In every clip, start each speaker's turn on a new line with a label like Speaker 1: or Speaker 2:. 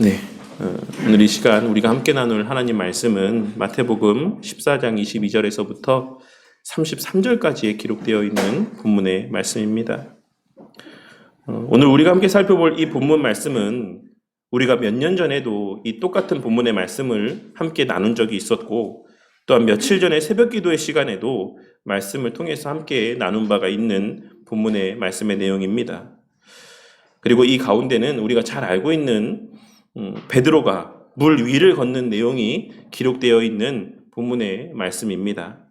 Speaker 1: 네, 오늘 이 시간 우리가 함께 나눌 하나님 말씀은 마태복음 14장 22절에서부터 33절까지에 기록되어 있는 본문의 말씀입니다. 오늘 우리가 함께 살펴볼 이 본문 말씀은 우리가 몇 년 전에도 이 똑같은 본문의 말씀을 함께 나눈 적이 있었고, 또한 며칠 전에 새벽 기도의 시간에도 말씀을 통해서 함께 나눈 바가 있는 본문의 말씀의 내용입니다. 그리고 이 가운데는 우리가 잘 알고 있는 베드로가 물 위를 걷는 내용이 기록되어 있는 본문의 말씀입니다.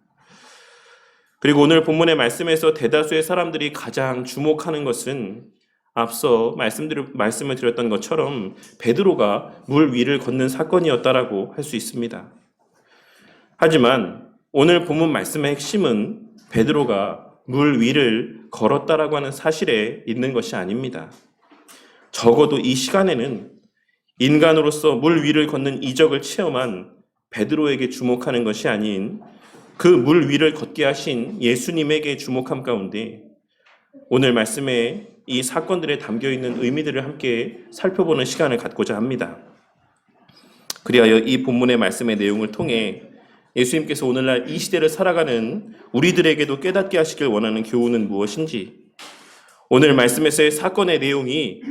Speaker 1: 그리고 오늘 본문의 말씀에서 대다수의 사람들이 가장 주목하는 것은 앞서 말씀을 드렸던 것처럼 베드로가 물 위를 걷는 사건이었다라고 할 수 있습니다. 하지만 오늘 본문 말씀의 핵심은 베드로가 물 위를 걸었다라고 하는 사실에 있는 것이 아닙니다. 적어도 이 시간에는 인간으로서 물 위를 걷는 이적을 체험한 베드로에게 주목하는 것이 아닌 그 물 위를 걷게 하신 예수님에게 주목함 가운데 오늘 말씀에 이 사건들에 담겨있는 의미들을 함께 살펴보는 시간을 갖고자 합니다. 그리하여 이 본문의 말씀의 내용을 통해 예수님께서 오늘날 이 시대를 살아가는 우리들에게도 깨닫게 하시길 원하는 교훈은 무엇인지, 오늘 말씀에서의 사건의 내용이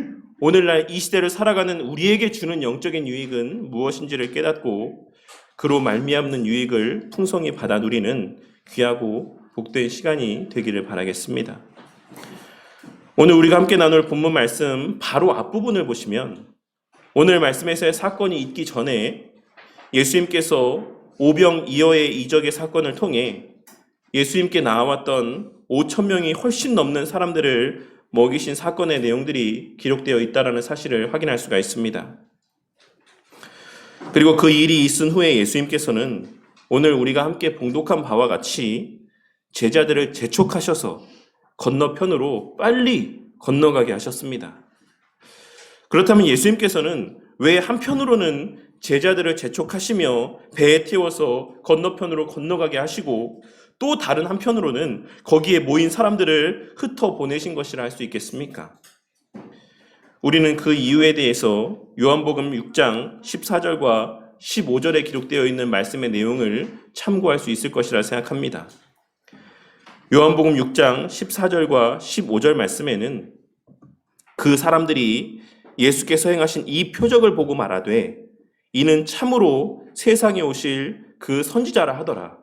Speaker 1: 오늘날 이 시대를 살아가는 우리에게 주는 영적인 유익은 무엇인지를 깨닫고 그로 말미암는 유익을 풍성히 받아 누리는 귀하고 복된 시간이 되기를 바라겠습니다. 오늘 우리가 함께 나눌 본문 말씀 바로 앞부분을 보시면 오늘 말씀에서의 사건이 있기 전에 예수님께서 오병이어의 이적의 사건을 통해 예수님께 나와왔던 5,000명이 훨씬 넘는 사람들을 먹이신 사건의 내용들이 기록되어 있다는 사실을 확인할 수가 있습니다. 그리고 그 일이 있은 후에 예수님께서는 오늘 우리가 함께 봉독한 바와 같이 제자들을 재촉하셔서 건너편으로 빨리 건너가게 하셨습니다. 그렇다면 예수님께서는 왜 한편으로는 제자들을 재촉하시며 배에 태워서 건너편으로 건너가게 하시고 또 다른 한편으로는 거기에 모인 사람들을 흩어보내신 것이라 할 수 있겠습니까? 우리는 그 이유에 대해서 요한복음 6장 14절과 15절에 기록되어 있는 말씀의 내용을 참고할 수 있을 것이라 생각합니다. 요한복음 6장 14절과 15절 말씀에는 그 사람들이 예수께서 행하신 이 표적을 보고 말하되 이는 참으로 세상에 오실 그 선지자라 하더라.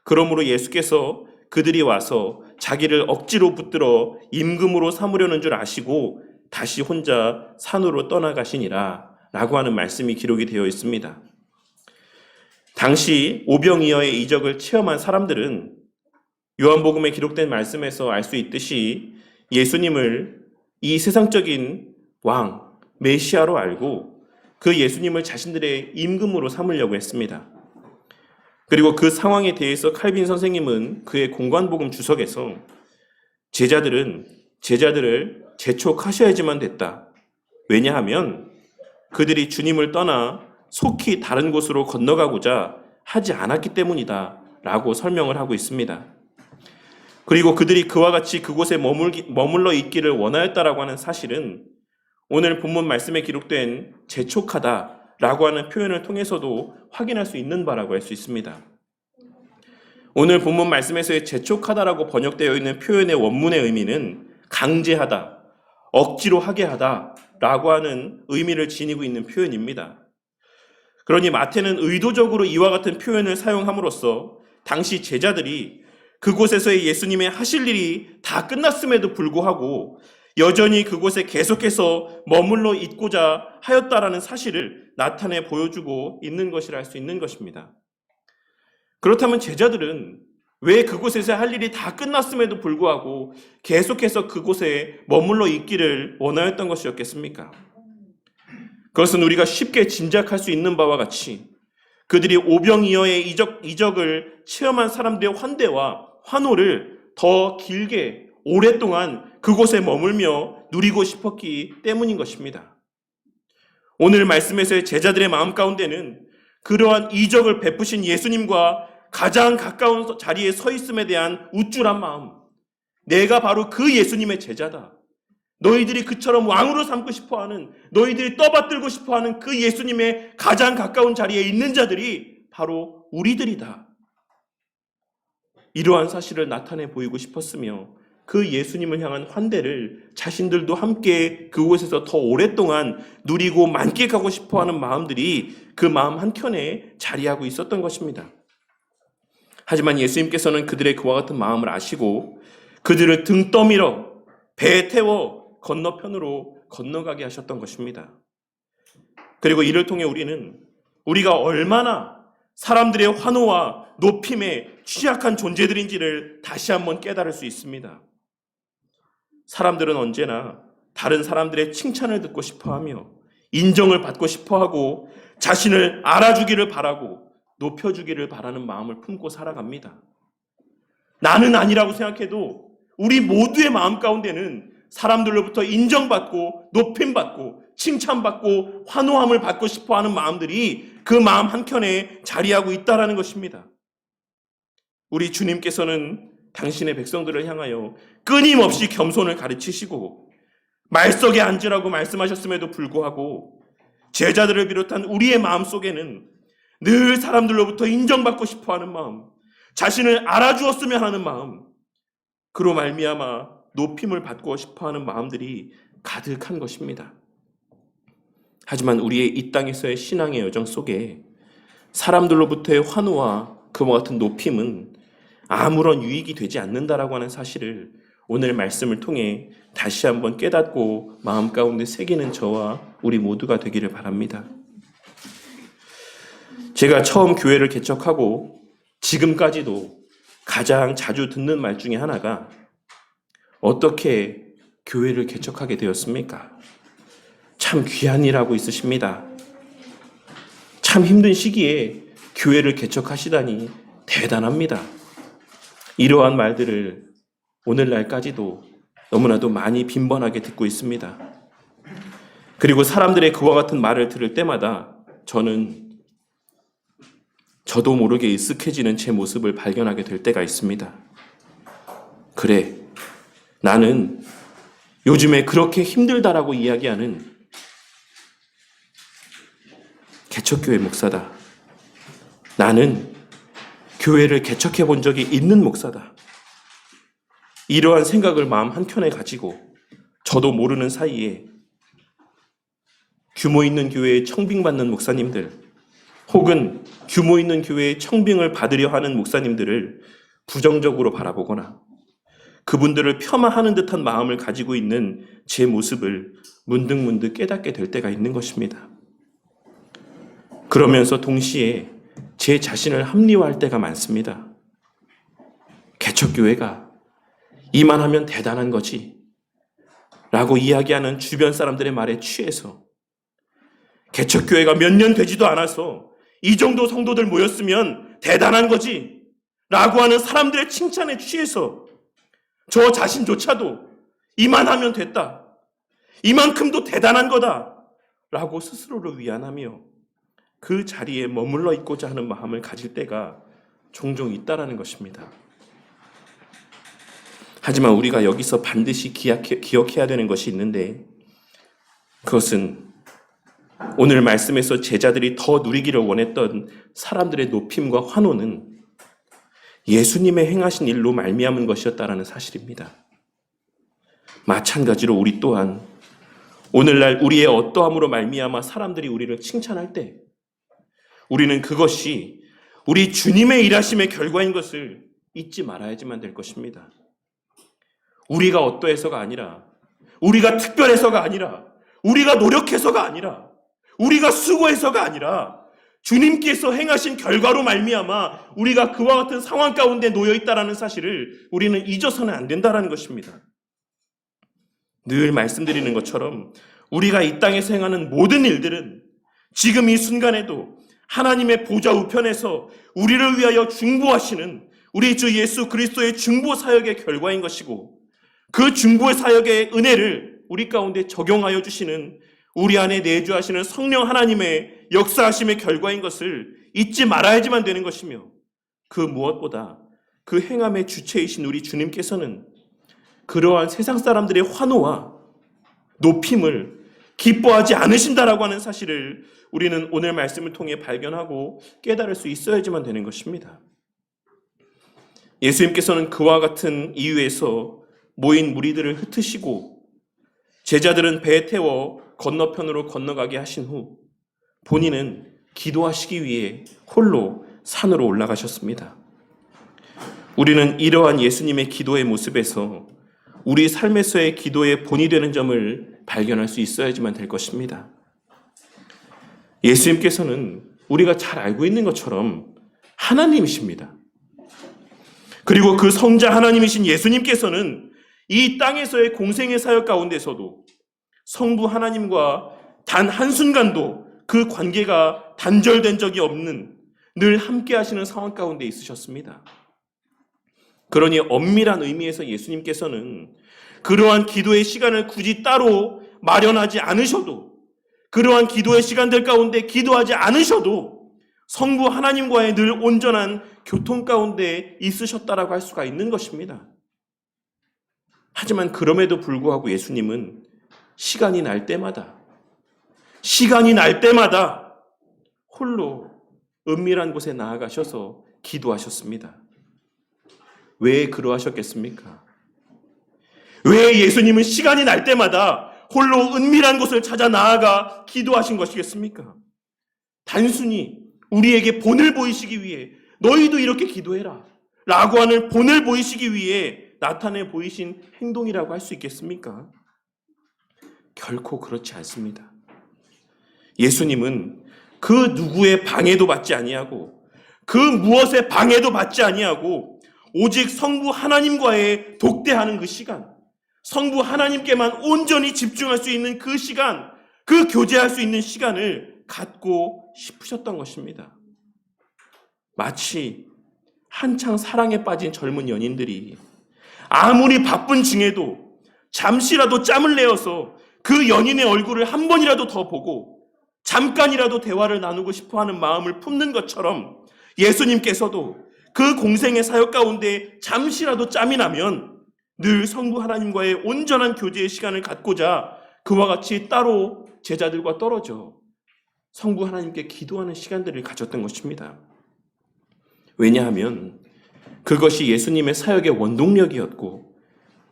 Speaker 1: 그러므로 예수께서 그들이 와서 자기를 억지로 붙들어 임금으로 삼으려는 줄 아시고 다시 혼자 산으로 떠나가시니라 라고 하는 말씀이 기록이 되어 있습니다. 당시 오병이어의 이적을 체험한 사람들은 요한복음에 기록된 말씀에서 알 수 있듯이 예수님을 이 세상적인 왕, 메시아로 알고 그 예수님을 자신들의 임금으로 삼으려고 했습니다. 그리고 그 상황에 대해서 칼빈 선생님은 그의 공관복음 주석에서 제자들을 재촉하셔야지만 됐다. 왜냐하면 그들이 주님을 떠나 속히 다른 곳으로 건너가고자 하지 않았기 때문이다 라고 설명을 하고 있습니다. 그리고 그들이 그와 같이 그곳에 머물러 있기를 원하였다라고 하는 사실은 오늘 본문 말씀에 기록된 재촉하다 라고 하는 표현을 통해서도 확인할 수 있는 바라고 할 수 있습니다. 오늘 본문 말씀에서의 재촉하다라고 번역되어 있는 표현의 원문의 의미는 강제하다, 억지로 하게 하다 라고 하는 의미를 지니고 있는 표현입니다. 그러니 마태는 의도적으로 이와 같은 표현을 사용함으로써 당시 제자들이 그곳에서의 예수님의 하실 일이 다 끝났음에도 불구하고 여전히 그곳에 계속해서 머물러 있고자 하였다라는 사실을 나타내 보여주고 있는 것이라 할 수 있는 것입니다. 그렇다면 제자들은 왜 그곳에서 할 일이 다 끝났음에도 불구하고 계속해서 그곳에 머물러 있기를 원하였던 것이었겠습니까? 그것은 우리가 쉽게 짐작할 수 있는 바와 같이 그들이 오병이어의 이적을 체험한 사람들의 환대와 환호를 더 길게 오랫동안 그곳에 머물며 누리고 싶었기 때문인 것입니다. 오늘 말씀에서의 제자들의 마음 가운데는 그러한 이적을 베푸신 예수님과 가장 가까운 자리에 서 있음에 대한 우쭐한 마음, 내가 바로 그 예수님의 제자다. 너희들이 그처럼 왕으로 삼고 싶어하는, 너희들이 떠받들고 싶어하는 그 예수님의 가장 가까운 자리에 있는 자들이 바로 우리들이다. 이러한 사실을 나타내 보이고 싶었으며 그 예수님을 향한 환대를 자신들도 함께 그곳에서 더 오랫동안 누리고 만끽하고 싶어하는 마음들이 그 마음 한켠에 자리하고 있었던 것입니다. 하지만 예수님께서는 그들의 그와 같은 마음을 아시고 그들을 등 떠밀어 배에 태워 건너편으로 건너가게 하셨던 것입니다. 그리고 이를 통해 우리가 얼마나 사람들의 환호와 높임에 취약한 존재들인지를 다시 한번 깨달을 수 있습니다. 사람들은 언제나 다른 사람들의 칭찬을 듣고 싶어하며 인정을 받고 싶어하고 자신을 알아주기를 바라고 높여주기를 바라는 마음을 품고 살아갑니다. 나는 아니라고 생각해도 우리 모두의 마음 가운데는 사람들로부터 인정받고 높임받고 칭찬받고 환호함을 받고 싶어하는 마음들이 그 마음 한켠에 자리하고 있다는 것입니다. 우리 주님께서는 당신의 백성들을 향하여 끊임없이 겸손을 가르치시고 말석에 앉으라고 말씀하셨음에도 불구하고 제자들을 비롯한 우리의 마음 속에는 늘 사람들로부터 인정받고 싶어하는 마음, 자신을 알아주었으면 하는 마음, 그로 말미암아 높임을 받고 싶어하는 마음들이 가득한 것입니다. 하지만 우리의 이 땅에서의 신앙의 여정 속에 사람들로부터의 환호와 그와 같은 높임은 아무런 유익이 되지 않는다라고 하는 사실을 오늘 말씀을 통해 다시 한번 깨닫고 마음 가운데 새기는 저와 우리 모두가 되기를 바랍니다. 제가 처음 교회를 개척하고 지금까지도 가장 자주 듣는 말 중에 하나가 어떻게 교회를 개척하게 되었습니까? 참 귀한 일 하고 있으십니다. 참 힘든 시기에 교회를 개척하시다니 대단합니다. 이러한 말들을 오늘날까지도 너무나도 많이 빈번하게 듣고 있습니다. 그리고 사람들의 그와 같은 말을 들을 때마다 저도 모르게 익숙해지는 제 모습을 발견하게 될 때가 있습니다. 그래, 나는 요즘에 그렇게 힘들다라고 이야기하는 개척교회 목사다. 나는 교회를 개척해 본 적이 있는 목사다. 이러한 생각을 마음 한켠에 가지고 저도 모르는 사이에 규모 있는 교회에 청빙받는 목사님들 혹은 규모 있는 교회에 청빙을 받으려 하는 목사님들을 부정적으로 바라보거나 그분들을 폄하하는 듯한 마음을 가지고 있는 제 모습을 문득문득 깨닫게 될 때가 있는 것입니다. 그러면서 동시에 제 자신을 합리화할 때가 많습니다. 개척교회가 이만하면 대단한 거지 라고 이야기하는 주변 사람들의 말에 취해서 개척교회가 몇 년 되지도 않아서 이 정도 성도들 모였으면 대단한 거지 라고 하는 사람들의 칭찬에 취해서 저 자신조차도 이만하면 됐다, 이만큼도 대단한 거다 라고 스스로를 위안하며 그 자리에 머물러 있고자 하는 마음을 가질 때가 종종 있다라는 것입니다. 하지만 우리가 여기서 반드시 기억해야 되는 것이 있는데 그것은 오늘 말씀에서 제자들이 더 누리기를 원했던 사람들의 높임과 환호는 예수님의 행하신 일로 말미암은 것이었다라는 사실입니다. 마찬가지로 우리 또한 오늘날 우리의 어떠함으로 말미암아 사람들이 우리를 칭찬할 때 우리는 그것이 우리 주님의 일하심의 결과인 것을 잊지 말아야지만 될 것입니다. 우리가 어떠해서가 아니라, 우리가 특별해서가 아니라, 우리가 노력해서가 아니라, 우리가 수고해서가 아니라 주님께서 행하신 결과로 말미암아 우리가 그와 같은 상황 가운데 놓여 있다라는 사실을 우리는 잊어서는 안 된다라는 것입니다. 늘 말씀드리는 것처럼 우리가 이 땅에서 행하는 모든 일들은 지금 이 순간에도 하나님의 보좌 우편에서 우리를 위하여 중보하시는 우리 주 예수 그리스도의 중보 사역의 결과인 것이고 그 중보 사역의 은혜를 우리 가운데 적용하여 주시는 우리 안에 내주하시는 성령 하나님의 역사하심의 결과인 것을 잊지 말아야지만 되는 것이며 그 무엇보다 그 행함의 주체이신 우리 주님께서는 그러한 세상 사람들의 환호와 높임을 기뻐하지 않으신다라고 하는 사실을 우리는 오늘 말씀을 통해 발견하고 깨달을 수 있어야지만 되는 것입니다. 예수님께서는 그와 같은 이유에서 모인 무리들을 흩으시고 제자들은 배에 태워 건너편으로 건너가게 하신 후 본인은 기도하시기 위해 홀로 산으로 올라가셨습니다. 우리는 이러한 예수님의 기도의 모습에서 우리 삶에서의 기도의 본이 되는 점을 발견할 수 있어야지만 될 것입니다. 예수님께서는 우리가 잘 알고 있는 것처럼 하나님이십니다. 그리고 그 성자 하나님이신 예수님께서는 이 땅에서의 공생의 사역 가운데서도 성부 하나님과 단 한순간도 그 관계가 단절된 적이 없는 늘 함께 하시는 상황 가운데 있으셨습니다. 그러니 엄밀한 의미에서 예수님께서는 그러한 기도의 시간을 굳이 따로 마련하지 않으셔도, 그러한 기도의 시간들 가운데 기도하지 않으셔도 성부 하나님과의 늘 온전한 교통 가운데 있으셨다라고 할 수가 있는 것입니다. 하지만 그럼에도 불구하고 예수님은 시간이 날 때마다 홀로 은밀한 곳에 나아가셔서 기도하셨습니다. 왜 그러하셨겠습니까? 왜 예수님은 시간이 날 때마다 홀로 은밀한 곳을 찾아 나아가 기도하신 것이겠습니까? 단순히 우리에게 본을 보이시기 위해 너희도 이렇게 기도해라 라고 하는 본을 보이시기 위해 나타내 보이신 행동이라고 할 수 있겠습니까? 결코 그렇지 않습니다. 예수님은 그 누구의 방해도 받지 아니하고 그 무엇의 방해도 받지 아니하고 오직 성부 하나님과의 독대하는 그 시간, 성부 하나님께만 온전히 집중할 수 있는 그 시간, 그 교제할 수 있는 시간을 갖고 싶으셨던 것입니다. 마치 한창 사랑에 빠진 젊은 연인들이 아무리 바쁜 중에도 잠시라도 짬을 내어서 그 연인의 얼굴을 한 번이라도 더 보고 잠깐이라도 대화를 나누고 싶어하는 마음을 품는 것처럼 예수님께서도 그 공생의 사역 가운데 잠시라도 짬이 나면 늘 성부 하나님과의 온전한 교제의 시간을 갖고자 그와 같이 따로 제자들과 떨어져 성부 하나님께 기도하는 시간들을 가졌던 것입니다. 왜냐하면 그것이 예수님의 사역의 원동력이었고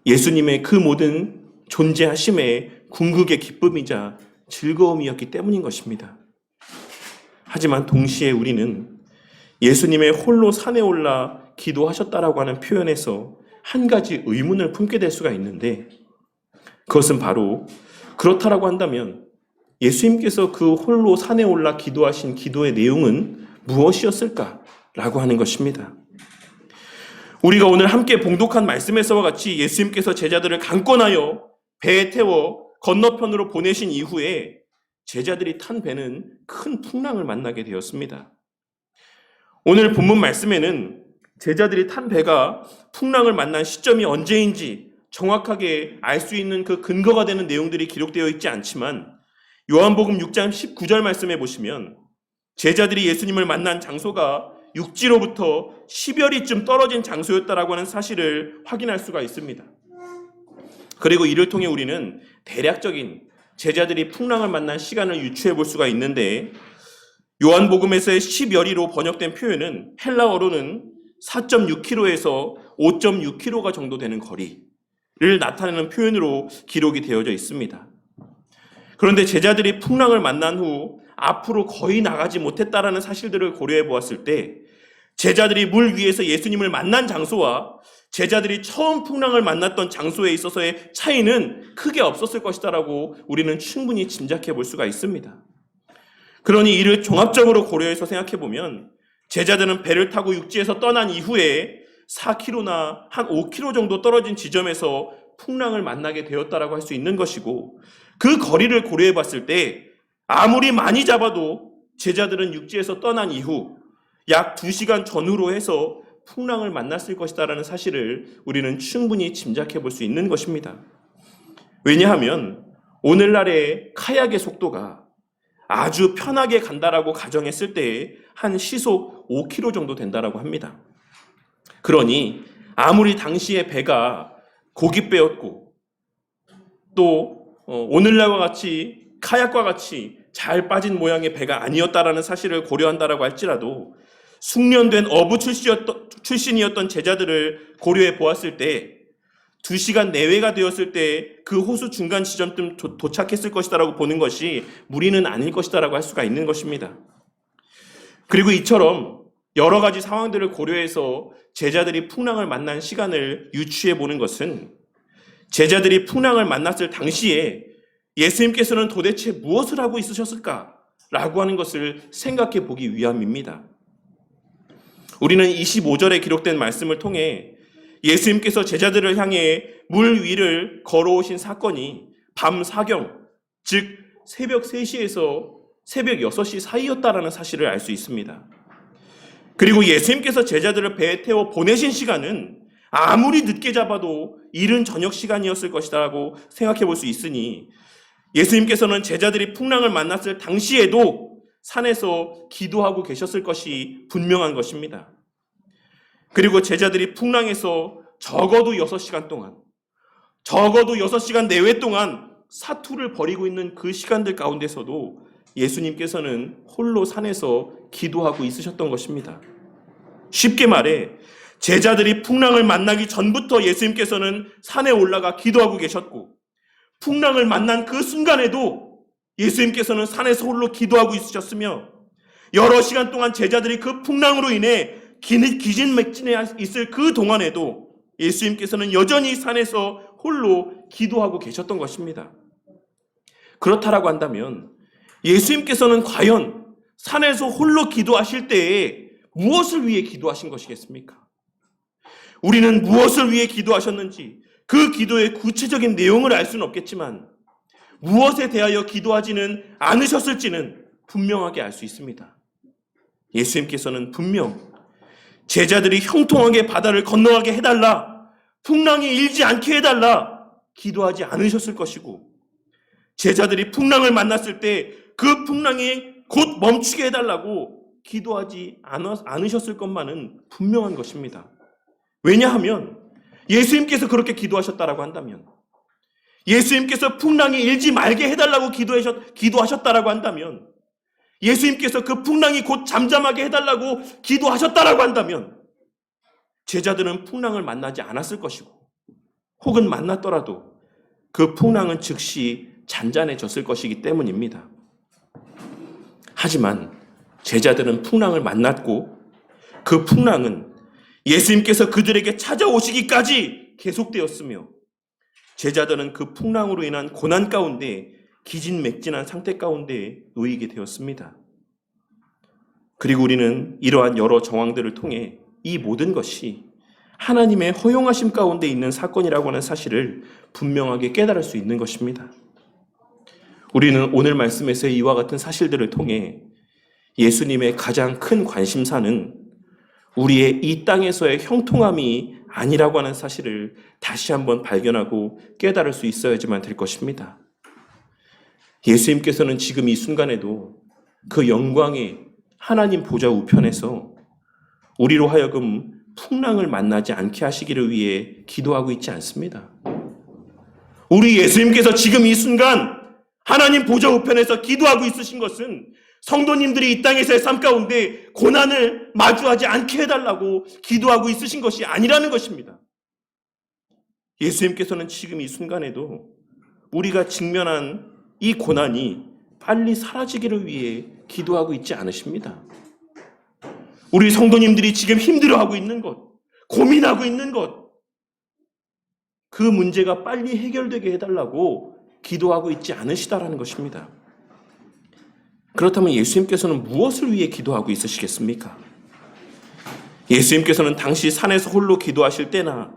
Speaker 1: 예수님의 그 모든 존재하심의 궁극의 기쁨이자 즐거움이었기 때문인 것입니다. 하지만 동시에 우리는 예수님의 홀로 산에 올라 기도하셨다라고 하는 표현에서 한 가지 의문을 품게 될 수가 있는데 그것은 바로 그렇다라고 한다면 예수님께서 그 홀로 산에 올라 기도하신 기도의 내용은 무엇이었을까라고 하는 것입니다. 우리가 오늘 함께 봉독한 말씀에서와 같이 예수님께서 제자들을 강권하여 배에 태워 건너편으로 보내신 이후에 제자들이 탄 배는 큰 풍랑을 만나게 되었습니다. 오늘 본문 말씀에는 제자들이 탄 배가 풍랑을 만난 시점이 언제인지 정확하게 알 수 있는 그 근거가 되는 내용들이 기록되어 있지 않지만 요한복음 6장 19절 말씀에 보시면 제자들이 예수님을 만난 장소가 육지로부터 10여리쯤 떨어진 장소였다라고 하는 사실을 확인할 수가 있습니다. 그리고 이를 통해 우리는 대략적인 제자들이 풍랑을 만난 시간을 유추해 볼 수가 있는데 요한복음에서의 10여리로 번역된 표현은 헬라어로는 4.6km에서 5.6km가 정도 되는 거리를 나타내는 표현으로 기록이 되어져 있습니다. 그런데 제자들이 풍랑을 만난 후 앞으로 거의 나가지 못했다라는 사실들을 고려해 보았을 때 제자들이 물 위에서 예수님을 만난 장소와 제자들이 처음 풍랑을 만났던 장소에 있어서의 차이는 크게 없었을 것이다라고 우리는 충분히 짐작해 볼 수가 있습니다. 그러니 이를 종합적으로 고려해서 생각해 보면 제자들은 배를 타고 육지에서 떠난 이후에 4km나 한 5km 정도 떨어진 지점에서 풍랑을 만나게 되었다라고 할 수 있는 것이고 그 거리를 고려해 봤을 때 아무리 많이 잡아도 제자들은 육지에서 떠난 이후 약 2시간 전후로 해서 풍랑을 만났을 것이다라는 사실을 우리는 충분히 짐작해 볼 수 있는 것입니다. 왜냐하면 오늘날의 카약의 속도가 아주 편하게 간다라고 가정했을 때 한 시속 5km 정도 된다라고 합니다. 그러니 아무리 당시의 배가 고깃배였고 또 오늘날과 같이 카약과 같이 잘 빠진 모양의 배가 아니었다라는 사실을 고려한다라고 할지라도 숙련된 어부 출신이었던 제자들을 고려해 보았을 때 2시간 내외가 되었을 때 그 호수 중간 지점쯤 도착했을 것이다라고 보는 것이 무리는 아닐 것이다라고 할 수가 있는 것입니다. 그리고 이처럼 여러 가지 상황들을 고려해서 제자들이 풍랑을 만난 시간을 유추해 보는 것은 제자들이 풍랑을 만났을 당시에 예수님께서는 도대체 무엇을 하고 있으셨을까라고 하는 것을 생각해 보기 위함입니다. 우리는 25절에 기록된 말씀을 통해 예수님께서 제자들을 향해 물 위를 걸어오신 사건이 밤 사경, 즉 새벽 3시에서 새벽 6시 사이였다라는 사실을 알 수 있습니다. 그리고 예수님께서 제자들을 배에 태워 보내신 시간은 아무리 늦게 잡아도 이른 저녁 시간이었을 것이라고 생각해 볼 수 있으니 예수님께서는 제자들이 풍랑을 만났을 당시에도 산에서 기도하고 계셨을 것이 분명한 것입니다. 그리고 제자들이 풍랑에서 적어도 6시간 동안, 적어도 6시간 내외 동안 사투를 벌이고 있는 그 시간들 가운데서도 예수님께서는 홀로 산에서 기도하고 있으셨던 것입니다. 쉽게 말해 제자들이 풍랑을 만나기 전부터 예수님께서는 산에 올라가 기도하고 계셨고 풍랑을 만난 그 순간에도 예수님께서는 산에서 홀로 기도하고 있으셨으며 여러 시간 동안 제자들이 그 풍랑으로 인해 기진맥진해 있을 그 동안에도 예수님께서는 여전히 산에서 홀로 기도하고 계셨던 것입니다. 그렇다라고 한다면 예수님께서는 과연 산에서 홀로 기도하실 때에 무엇을 위해 기도하신 것이겠습니까? 우리는 무엇을 위해 기도하셨는지 그 기도의 구체적인 내용을 알 수는 없겠지만 무엇에 대하여 기도하지는 않으셨을지는 분명하게 알 수 있습니다. 예수님께서는 분명 제자들이 형통하게 바다를 건너가게 해달라, 풍랑이 일지 않게 해달라 기도하지 않으셨을 것이고 제자들이 풍랑을 만났을 때 그 풍랑이 곧 멈추게 해달라고 기도하지 않으셨을 것만은 분명한 것입니다. 왜냐하면 예수님께서 그렇게 기도하셨다라고 한다면, 예수님께서 풍랑이 일지 말게 해달라고 기도하셨다라고 한다면, 예수님께서 그 풍랑이 곧 잠잠하게 해달라고 기도하셨다라고 한다면 제자들은 풍랑을 만나지 않았을 것이고 혹은 만났더라도 그 풍랑은 즉시 잔잔해졌을 것이기 때문입니다. 하지만 제자들은 풍랑을 만났고 그 풍랑은 예수님께서 그들에게 찾아오시기까지 계속되었으며 제자들은 그 풍랑으로 인한 고난 가운데 기진맥진한 상태 가운데 놓이게 되었습니다. 그리고 우리는 이러한 여러 정황들을 통해 이 모든 것이 하나님의 허용하심 가운데 있는 사건이라고 하는 사실을 분명하게 깨달을 수 있는 것입니다. 우리는 오늘 말씀에서 이와 같은 사실들을 통해 예수님의 가장 큰 관심사는 우리의 이 땅에서의 형통함이 아니라고 하는 사실을 다시 한번 발견하고 깨달을 수 있어야지만 될 것입니다. 예수님께서는 지금 이 순간에도 그 영광의 하나님 보좌 우편에서 우리로 하여금 풍랑을 만나지 않게 하시기를 위해 기도하고 있지 않습니다. 우리 예수님께서 지금 이 순간 하나님 보좌 우편에서 기도하고 있으신 것은 성도님들이 이 땅에서의 삶 가운데 고난을 마주하지 않게 해달라고 기도하고 있으신 것이 아니라는 것입니다. 예수님께서는 지금 이 순간에도 우리가 직면한 이 고난이 빨리 사라지기를 위해 기도하고 있지 않으십니다. 우리 성도님들이 지금 힘들어하고 있는 것, 고민하고 있는 것, 그 문제가 빨리 해결되게 해달라고 기도하고 있지 않으시다라는 것입니다. 그렇다면 예수님께서는 무엇을 위해 기도하고 있으시겠습니까? 예수님께서는 당시 산에서 홀로 기도하실 때나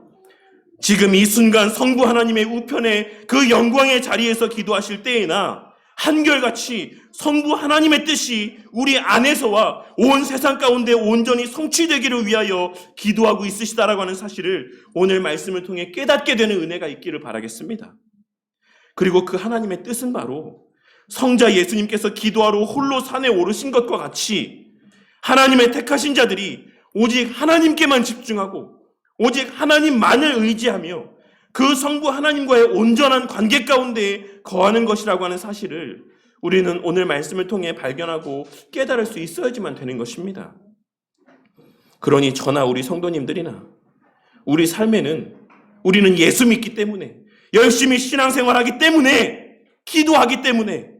Speaker 1: 지금 이 순간 성부 하나님의 우편에 그 영광의 자리에서 기도하실 때에나 한결같이 성부 하나님의 뜻이 우리 안에서와 온 세상 가운데 온전히 성취되기를 위하여 기도하고 있으시다라고 하는 사실을 오늘 말씀을 통해 깨닫게 되는 은혜가 있기를 바라겠습니다. 그리고 그 하나님의 뜻은 바로 성자 예수님께서 기도하러 홀로 산에 오르신 것과 같이 하나님의 택하신 자들이 오직 하나님께만 집중하고 오직 하나님만을 의지하며 그 성부 하나님과의 온전한 관계 가운데 거하는 것이라고 하는 사실을 우리는 오늘 말씀을 통해 발견하고 깨달을 수 있어야지만 되는 것입니다. 그러니 저나 우리 성도님들이나 우리 삶에는 우리는 예수 믿기 때문에, 열심히 신앙생활하기 때문에, 기도하기 때문에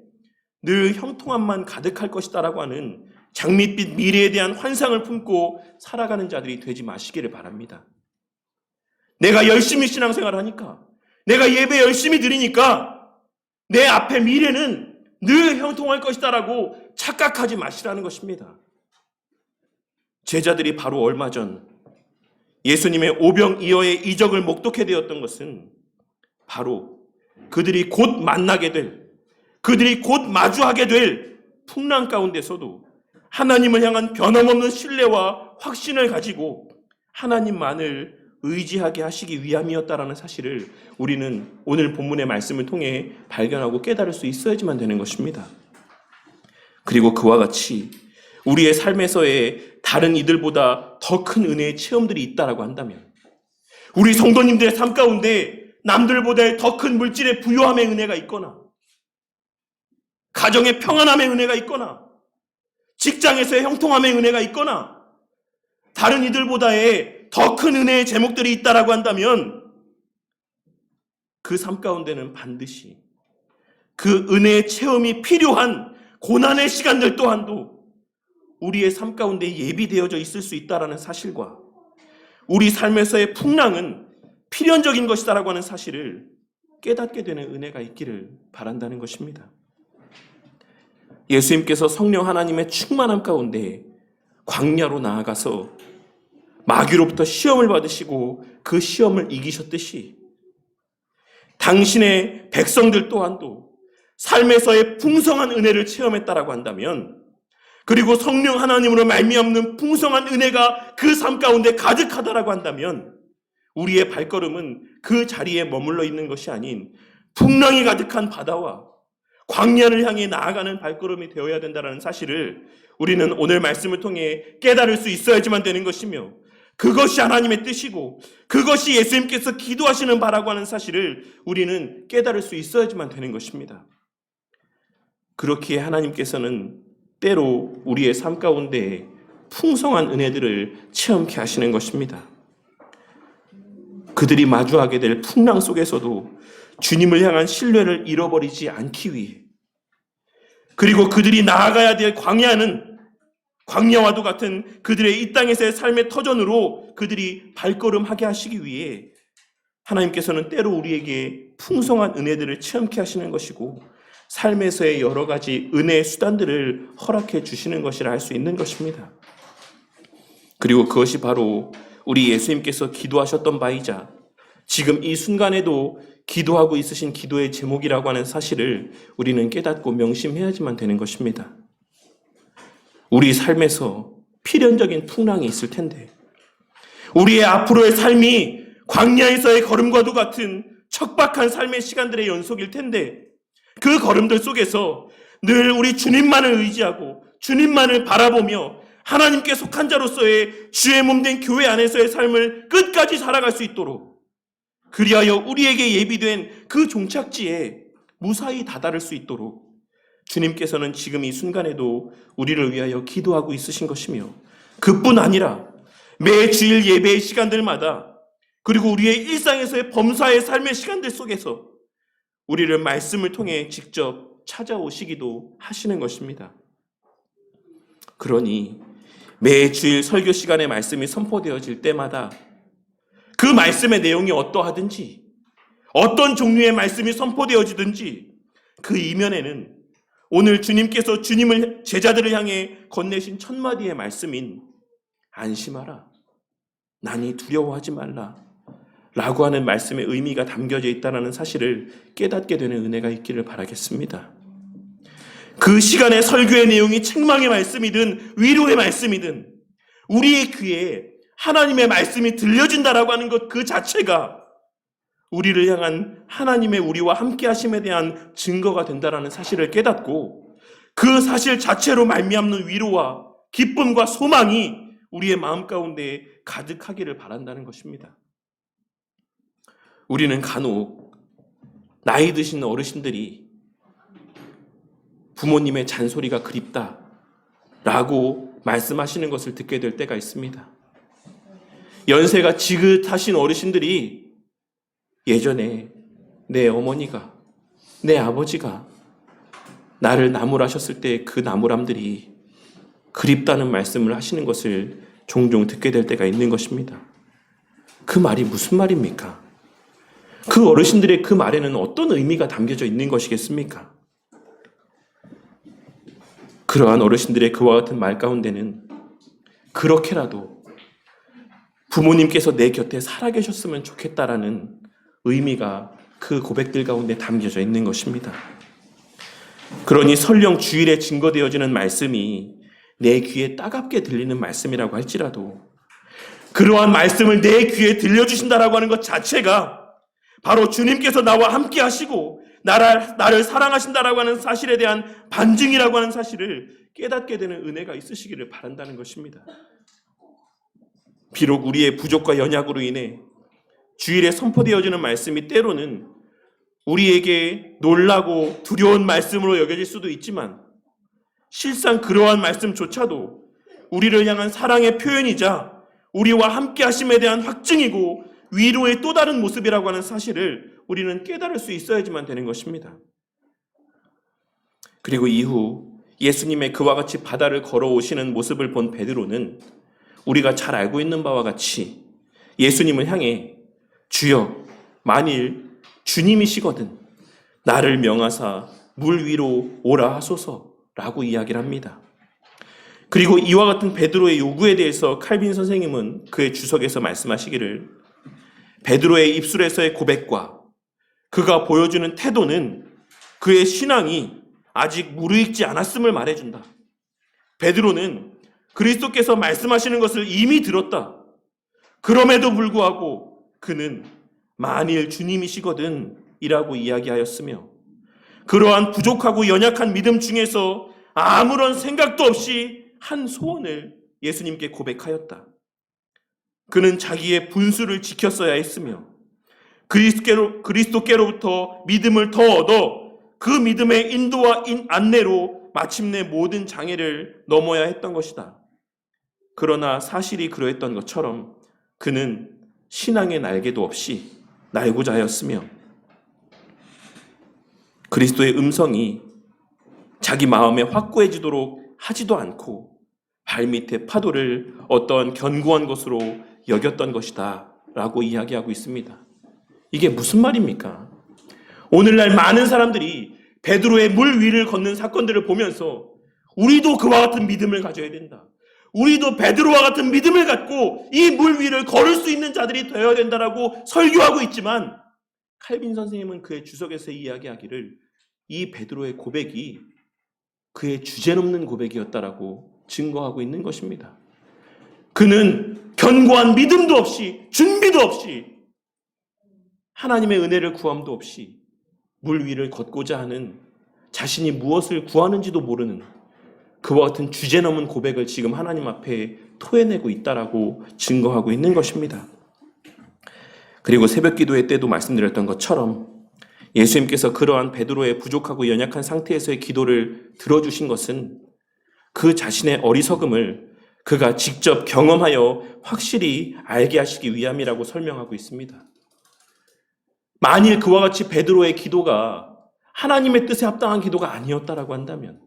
Speaker 1: 늘 형통함만 가득할 것이다라고 하는 장밋빛 미래에 대한 환상을 품고 살아가는 자들이 되지 마시기를 바랍니다. 내가 열심히 신앙생활을 하니까, 내가 예배 열심히 드리니까 내 앞에 미래는 늘 형통할 것이다라고 착각하지 마시라는 것입니다. 제자들이 바로 얼마 전 예수님의 오병이어의 이적을 목독해 되었던 것은 바로 그들이 곧 만나게 될, 그들이 곧 마주하게 될 풍랑 가운데서도 하나님을 향한 변함없는 신뢰와 확신을 가지고 하나님만을 의지하게 하시기 위함이었다라는 사실을 우리는 오늘 본문의 말씀을 통해 발견하고 깨달을 수 있어야지만 되는 것입니다. 그리고 그와 같이 우리의 삶에서의 다른 이들보다 더 큰 은혜의 체험들이 있다라고 한다면, 우리 성도님들의 삶 가운데 남들보다 더 큰 물질의 부요함의 은혜가 있거나, 가정의 평안함의 은혜가 있거나, 직장에서의 형통함의 은혜가 있거나, 다른 이들보다의 더 큰 은혜의 제목들이 있다라고 한다면 그 삶 가운데는 반드시 그 은혜의 체험이 필요한 고난의 시간들 또한도 우리의 삶 가운데 예비되어져 있을 수 있다라는 사실과, 우리 삶에서의 풍랑은 필연적인 것이다라고 하는 사실을 깨닫게 되는 은혜가 있기를 바란다는 것입니다. 예수님께서 성령 하나님의 충만함 가운데 광야로 나아가서 마귀로부터 시험을 받으시고 그 시험을 이기셨듯이 당신의 백성들 또한도 삶에서의 풍성한 은혜를 체험했다라고 한다면, 그리고 성령 하나님으로 말미암는 풍성한 은혜가 그 삶 가운데 가득하다라고 한다면 우리의 발걸음은 그 자리에 머물러 있는 것이 아닌 풍랑이 가득한 바다와 광야를 향해 나아가는 발걸음이 되어야 된다는 사실을 우리는 오늘 말씀을 통해 깨달을 수 있어야지만 되는 것이며, 그것이 하나님의 뜻이고 그것이 예수님께서 기도하시는 바라고 하는 사실을 우리는 깨달을 수 있어야지만 되는 것입니다. 그렇기에 하나님께서는 때로 우리의 삶 가운데 풍성한 은혜들을 체험케 하시는 것입니다. 그들이 마주하게 될 풍랑 속에서도 주님을 향한 신뢰를 잃어버리지 않기 위해, 그리고 그들이 나아가야 될 광야와도 같은 그들의 이 땅에서의 삶의 터전으로 그들이 발걸음하게 하시기 위해 하나님께서는 때로 우리에게 풍성한 은혜들을 체험케 하시는 것이고, 삶에서의 여러 가지 은혜의 수단들을 허락해 주시는 것이라 할 수 있는 것입니다. 그리고 그것이 바로 우리 예수님께서 기도하셨던 바이자 지금 이 순간에도 기도하고 있으신 기도의 제목이라고 하는 사실을 우리는 깨닫고 명심해야지만 되는 것입니다. 우리 삶에서 필연적인 풍랑이 있을 텐데, 우리의 앞으로의 삶이 광야에서의 걸음과도 같은 척박한 삶의 시간들의 연속일 텐데, 그 걸음들 속에서 늘 우리 주님만을 의지하고 주님만을 바라보며 하나님께 속한 자로서의 주의 몸된 교회 안에서의 삶을 끝까지 살아갈 수 있도록, 그리하여 우리에게 예비된 그 종착지에 무사히 다다를 수 있도록 주님께서는 지금 이 순간에도 우리를 위하여 기도하고 있으신 것이며, 그뿐 아니라 매 주일 예배의 시간들마다, 그리고 우리의 일상에서의 범사의 삶의 시간들 속에서 우리를 말씀을 통해 직접 찾아오시기도 하시는 것입니다. 그러니 매 주일 설교 시간에 말씀이 선포되어질 때마다 그 말씀의 내용이 어떠하든지, 어떤 종류의 말씀이 선포되어지든지 그 이면에는 오늘 주님께서 제자들을 향해 건네신 첫 마디의 말씀인 안심하라, 난이 두려워하지 말라 라고 하는 말씀의 의미가 담겨져 있다는 사실을 깨닫게 되는 은혜가 있기를 바라겠습니다. 그 시간의 설교의 내용이 책망의 말씀이든 위로의 말씀이든 우리의 귀에 하나님의 말씀이 들려진다라고 하는 것 그 자체가 우리를 향한 하나님의 우리와 함께 하심에 대한 증거가 된다라는 사실을 깨닫고, 그 사실 자체로 말미암는 위로와 기쁨과 소망이 우리의 마음 가운데 가득하기를 바란다는 것입니다. 우리는 간혹 나이 드신 어르신들이 부모님의 잔소리가 그립다라고 말씀하시는 것을 듣게 될 때가 있습니다. 연세가 지긋하신 어르신들이 예전에 내 어머니가, 내 아버지가 나를 나무라셨을 때 그 나무람들이 그립다는 말씀을 하시는 것을 종종 듣게 될 때가 있는 것입니다. 그 말이 무슨 말입니까? 그 어르신들의 그 말에는 어떤 의미가 담겨져 있는 것이겠습니까? 그러한 어르신들의 그와 같은 말 가운데는 그렇게라도 부모님께서 내 곁에 살아계셨으면 좋겠다라는 의미가 그 고백들 가운데 담겨져 있는 것입니다. 그러니 설령 주일에 증거되어지는 말씀이 내 귀에 따갑게 들리는 말씀이라고 할지라도 그러한 말씀을 내 귀에 들려주신다라고 하는 것 자체가 바로 주님께서 나와 함께 하시고 나를 사랑하신다라고 하는 사실에 대한 반증이라고 하는 사실을 깨닫게 되는 은혜가 있으시기를 바란다는 것입니다. 비록 우리의 부족과 연약으로 인해 주일에 선포되어지는 말씀이 때로는 우리에게 놀라고 두려운 말씀으로 여겨질 수도 있지만 실상 그러한 말씀조차도 우리를 향한 사랑의 표현이자 우리와 함께 하심에 대한 확증이고 위로의 또 다른 모습이라고 하는 사실을 우리는 깨달을 수 있어야지만 되는 것입니다. 그리고 이후 예수님의 그와 같이 바다를 걸어오시는 모습을 본 베드로는 우리가 잘 알고 있는 바와 같이 예수님을 향해 주여 만일 주님이시거든 나를 명하사 물 위로 오라 하소서라고 이야기를 합니다. 그리고 이와 같은 베드로의 요구에 대해서 칼빈 선생님은 그의 주석에서 말씀하시기를 베드로의 입술에서의 고백과 그가 보여주는 태도는 그의 신앙이 아직 무르익지 않았음을 말해준다. 베드로는 그리스도께서 말씀하시는 것을 이미 들었다. 그럼에도 불구하고 그는 만일 주님이시거든 이라고 이야기하였으며 그러한 부족하고 연약한 믿음 중에서 아무런 생각도 없이 한 소원을 예수님께 고백하였다. 그는 자기의 분수를 지켰어야 했으며 그리스도께로부터 믿음을 더 얻어 그 믿음의 인도와 안내로 마침내 모든 장애를 넘어야 했던 것이다. 그러나 사실이 그러했던 것처럼 그는 신앙의 날개도 없이 날고자 하였으며 그리스도의 음성이 자기 마음에 확고해지도록 하지도 않고 발밑의 파도를 어떤 견고한 것으로 여겼던 것이다 라고 이야기하고 있습니다. 이게 무슨 말입니까? 오늘날 많은 사람들이 베드로의 물 위를 걷는 사건들을 보면서 우리도 그와 같은 믿음을 가져야 된다. 우리도 베드로와 같은 믿음을 갖고 이 물 위를 걸을 수 있는 자들이 되어야 된다라고 설교하고 있지만 칼빈 선생님은 그의 주석에서 이야기하기를 이 베드로의 고백이 그의 주제넘는 고백이었다라고 증거하고 있는 것입니다. 그는 견고한 믿음도 없이 준비도 없이 하나님의 은혜를 구함도 없이 물 위를 걷고자 하는 자신이 무엇을 구하는지도 모르는 그와 같은 주제넘은 고백을 지금 하나님 앞에 토해내고 있다라고 증거하고 있는 것입니다. 그리고 새벽 기도회 때도 말씀드렸던 것처럼 예수님께서 그러한 베드로의 부족하고 연약한 상태에서의 기도를 들어주신 것은 그 자신의 어리석음을 그가 직접 경험하여 확실히 알게 하시기 위함이라고 설명하고 있습니다. 만일 그와 같이 베드로의 기도가 하나님의 뜻에 합당한 기도가 아니었다라고 한다면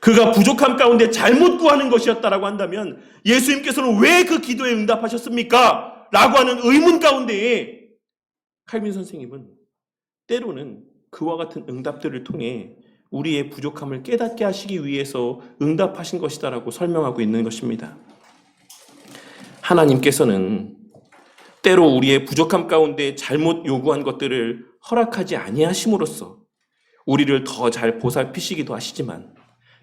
Speaker 1: 그가 부족함 가운데 잘못 구하는 것이었다라고 한다면 예수님께서는 왜 그 기도에 응답하셨습니까? 라고 하는 의문 가운데에 칼빈 선생님은 때로는 그와 같은 응답들을 통해 우리의 부족함을 깨닫게 하시기 위해서 응답하신 것이다라고 설명하고 있는 것입니다. 하나님께서는 때로 우리의 부족함 가운데 잘못 요구한 것들을 허락하지 아니하심으로써 우리를 더 잘 보살피시기도 하시지만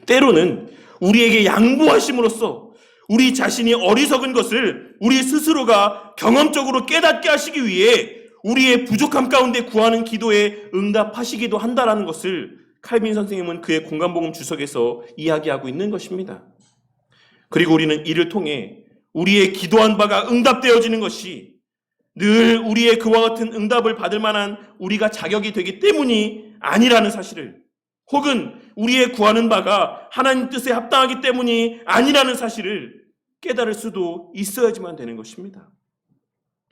Speaker 1: 때로는 우리에게 양보하심으로써 우리 자신이 어리석은 것을 우리 스스로가 경험적으로 깨닫게 하시기 위해 우리의 부족함 가운데 구하는 기도에 응답하시기도 한다라는 것을 칼빈 선생님은 그의 공간복음 주석에서 이야기하고 있는 것입니다. 그리고 우리는 이를 통해 우리의 기도한 바가 응답되어지는 것이 늘 우리의 그와 같은 응답을 받을 만한 우리가 자격이 되기 때문이 아니라는 사실을, 혹은 우리의 구하는 바가 하나님 뜻에 합당하기 때문이 아니라는 사실을 깨달을 수도 있어야지만 되는 것입니다.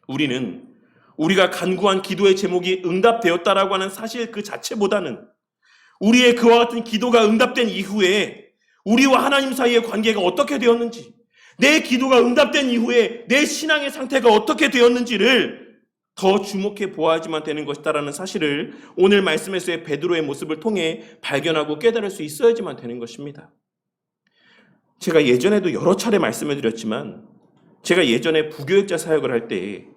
Speaker 1: 우리는 우리가 간구한 기도의 제목이 응답되었다라고 하는 사실 그 자체보다는 우리의 그와 같은 기도가 응답된 이후에 우리와 하나님 사이의 관계가 어떻게 되었는지, 내 기도가 응답된 이후에 내 신앙의 상태가 어떻게 되었는지를 더 주목해 보아야지만 되는 것이다라는 사실을 오늘 말씀에서의 베드로의 모습을 통해 발견하고 깨달을 수 있어야지만 되는 것입니다. 제가 예전에도 여러 차례 말씀을 드렸지만, 제가 예전에 부교육자 사역을 할 때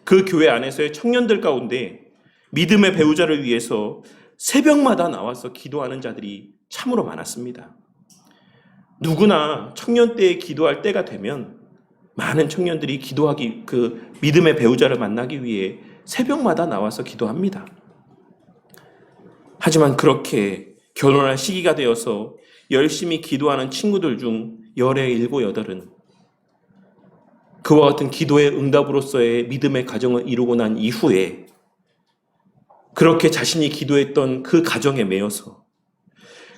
Speaker 1: 그 교회 안에서의 청년들 가운데 믿음의 배우자를 위해서 새벽마다 나와서 기도하는 자들이 참으로 많았습니다. 누구나 청년 때에 기도할 때가 되면 많은 청년들이 그 믿음의 배우자를 만나기 위해 새벽마다 나와서 기도합니다. 하지만 그렇게 결혼할 시기가 되어서 열심히 기도하는 친구들 중 열의 7, 8은 그와 같은 기도의 응답으로서의 믿음의 가정을 이루고 난 이후에 그렇게 자신이 기도했던 그 가정에 매여서,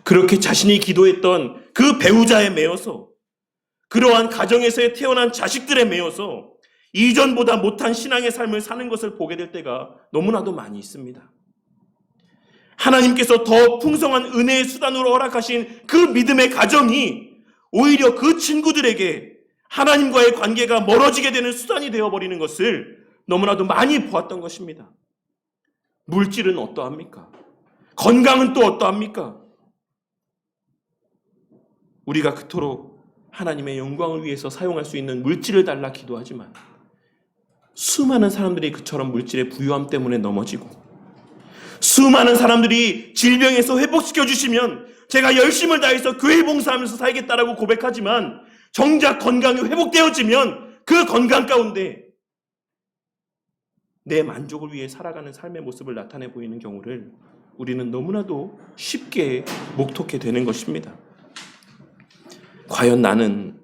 Speaker 1: 그렇게 자신이 기도했던 그 배우자에 매여서, 그러한 가정에서 태어난 자식들에 매여서 이전보다 못한 신앙의 삶을 사는 것을 보게 될 때가 너무나도 많이 있습니다. 하나님께서 더 풍성한 은혜의 수단으로 허락하신 그 믿음의 가정이 오히려 그 친구들에게 하나님과의 관계가 멀어지게 되는 수단이 되어버리는 것을 너무나도 많이 보았던 것입니다. 물질은 어떠합니까? 건강은 또 어떠합니까? 우리가 그토록 하나님의 영광을 위해서 사용할 수 있는 물질을 달라 기도하지만 수많은 사람들이 그처럼 물질의 부유함 때문에 넘어지고, 수많은 사람들이 질병에서 회복시켜 주시면 제가 열심을 다해서 교회 봉사하면서 살겠다라고 고백하지만 정작 건강이 회복되어지면 그 건강 가운데 내 만족을 위해 살아가는 삶의 모습을 나타내 보이는 경우를 우리는 너무나도 쉽게 목독해 되는 것입니다. 과연 나는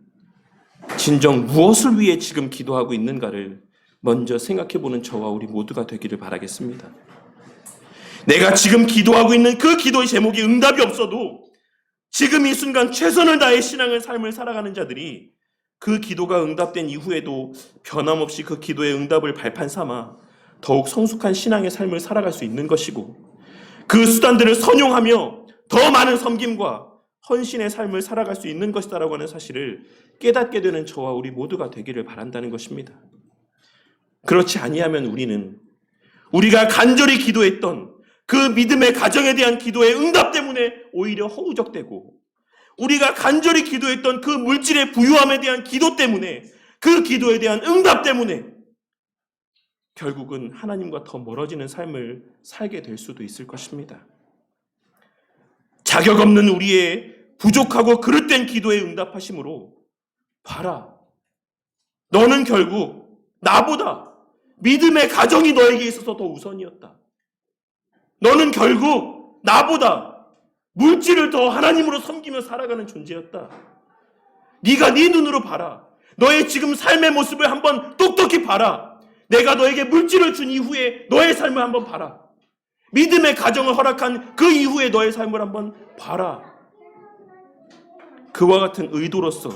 Speaker 1: 진정 무엇을 위해 지금 기도하고 있는가를 먼저 생각해보는 저와 우리 모두가 되기를 바라겠습니다. 내가 지금 기도하고 있는 그 기도의 제목이 응답이 없어도 지금 이 순간 최선을 다해 신앙의 삶을 살아가는 자들이 그 기도가 응답된 이후에도 변함없이 그 기도의 응답을 발판 삼아 더욱 성숙한 신앙의 삶을 살아갈 수 있는 것이고, 그 수단들을 선용하며 더 많은 섬김과 헌신의 삶을 살아갈 수 있는 것이다라고 하는 사실을 깨닫게 되는 저와 우리 모두가 되기를 바란다는 것입니다. 그렇지 아니하면 우리는 우리가 간절히 기도했던 그 믿음의 가정에 대한 기도의 응답 때문에 오히려 허우적대고, 우리가 간절히 기도했던 그 물질의 부유함에 대한 기도 때문에, 그 기도에 대한 응답 때문에 결국은 하나님과 더 멀어지는 삶을 살게 될 수도 있을 것입니다. 자격 없는 우리의 부족하고 그릇된 기도에 응답하심으로, 봐라, 너는 결국 나보다 믿음의 가정이 너에게 있어서 더 우선이었다. 너는 결국 나보다 물질을 더 하나님으로 섬기며 살아가는 존재였다. 네가 네 눈으로 봐라. 너의 지금 삶의 모습을 한번 똑똑히 봐라. 내가 너에게 물질을 준 이후에 너의 삶을 한번 봐라. 믿음의 가정을 허락한 그 이후에 너의 삶을 한번 봐라. 그와 같은 의도로서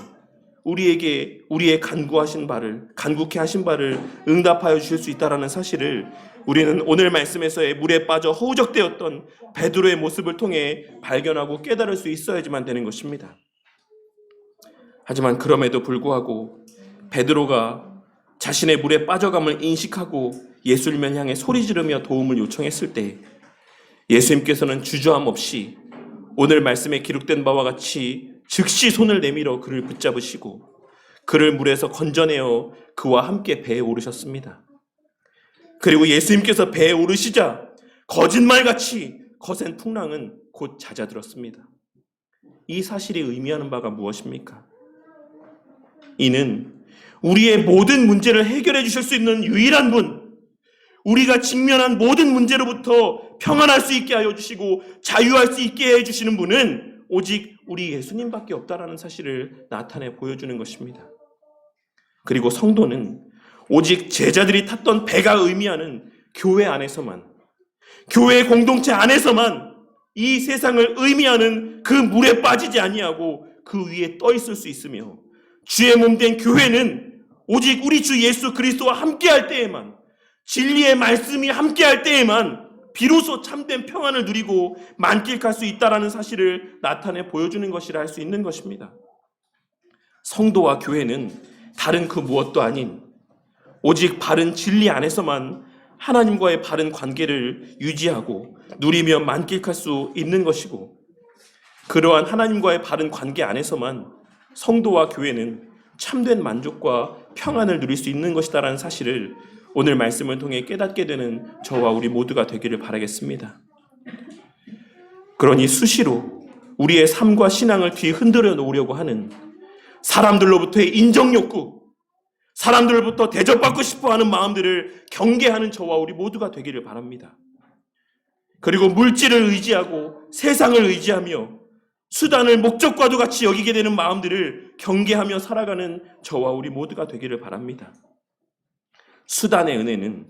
Speaker 1: 우리에게 우리의 간곡해 하신 바를 응답하여 주실 수 있다라는 사실을 우리는 오늘 말씀에서의 물에 빠져 허우적대었던 베드로의 모습을 통해 발견하고 깨달을 수 있어야지만 되는 것입니다. 하지만 그럼에도 불구하고 베드로가 자신의 물에 빠져감을 인식하고 예수님을 향해 소리 지르며 도움을 요청했을 때 예수님께서는 주저함 없이 오늘 말씀에 기록된 바와 같이 즉시 손을 내밀어 그를 붙잡으시고 그를 물에서 건져내어 그와 함께 배에 오르셨습니다. 그리고 예수님께서 배에 오르시자 거짓말같이 거센 풍랑은 곧 잦아들었습니다. 이 사실이 의미하는 바가 무엇입니까? 이는 우리의 모든 문제를 해결해 주실 수 있는 유일한 분, 우리가 직면한 모든 문제로부터 평안할 수 있게 하여 주시고 자유할 수 있게 해 주시는 분은 오직 우리 예수님밖에 없다라는 사실을 나타내 보여주는 것입니다. 그리고 성도는 오직 제자들이 탔던 배가 의미하는 교회 안에서만, 교회 공동체 안에서만 이 세상을 의미하는 그 물에 빠지지 아니하고 그 위에 떠 있을 수 있으며, 주의 몸 된 교회는 오직 우리 주 예수 그리스도와 함께할 때에만, 진리의 말씀이 함께할 때에만 비로소 참된 평안을 누리고 만끽할 수 있다라는 사실을 나타내 보여주는 것이라 할 수 있는 것입니다. 성도와 교회는 다른 그 무엇도 아닌 오직 바른 진리 안에서만 하나님과의 바른 관계를 유지하고 누리며 만끽할 수 있는 것이고, 그러한 하나님과의 바른 관계 안에서만 성도와 교회는 참된 만족과 평안을 누릴 수 있는 것이다라는 사실을 오늘 말씀을 통해 깨닫게 되는 저와 우리 모두가 되기를 바라겠습니다. 그러니 수시로 우리의 삶과 신앙을 뒤흔들어 놓으려고 하는 사람들로부터의 인정욕구, 사람들로부터 대접받고 싶어하는 마음들을 경계하는 저와 우리 모두가 되기를 바랍니다. 그리고 물질을 의지하고 세상을 의지하며 수단을 목적과도 같이 여기게 되는 마음들을 경계하며 살아가는 저와 우리 모두가 되기를 바랍니다. 수단의 은혜는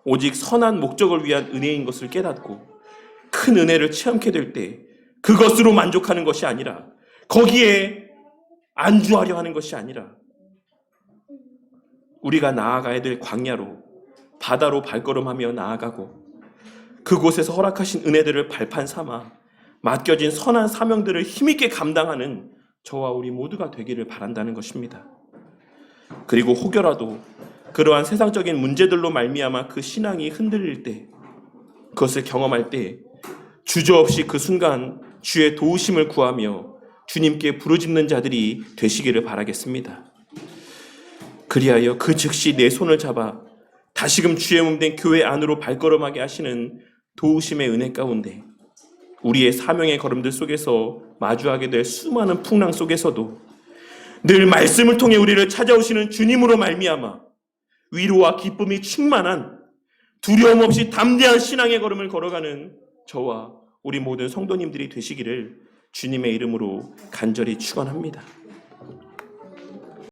Speaker 1: 오직 선한 목적을 위한 은혜인 것을 깨닫고 큰 은혜를 체험하게 될 때 그것으로 만족하는 것이 아니라, 거기에 안주하려 하는 것이 아니라, 우리가 나아가야 될 광야로, 바다로 발걸음하며 나아가고 그곳에서 허락하신 은혜들을 발판 삼아 맡겨진 선한 사명들을 힘있게 감당하는 저와 우리 모두가 되기를 바란다는 것입니다. 그리고 혹여라도 그러한 세상적인 문제들로 말미암아 그 신앙이 흔들릴 때, 그것을 경험할 때 주저없이 그 순간 주의 도우심을 구하며 주님께 부르짖는 자들이 되시기를 바라겠습니다. 그리하여 그 즉시 내 손을 잡아 다시금 주의 몸 된 교회 안으로 발걸음하게 하시는 도우심의 은혜 가운데 우리의 사명의 걸음들 속에서 마주하게 될 수많은 풍랑 속에서도 늘 말씀을 통해 우리를 찾아오시는 주님으로 말미암아 위로와 기쁨이 충만한 두려움 없이 담대한 신앙의 걸음을 걸어가는 저와 우리 모든 성도님들이 되시기를 주님의 이름으로 간절히 축원합니다.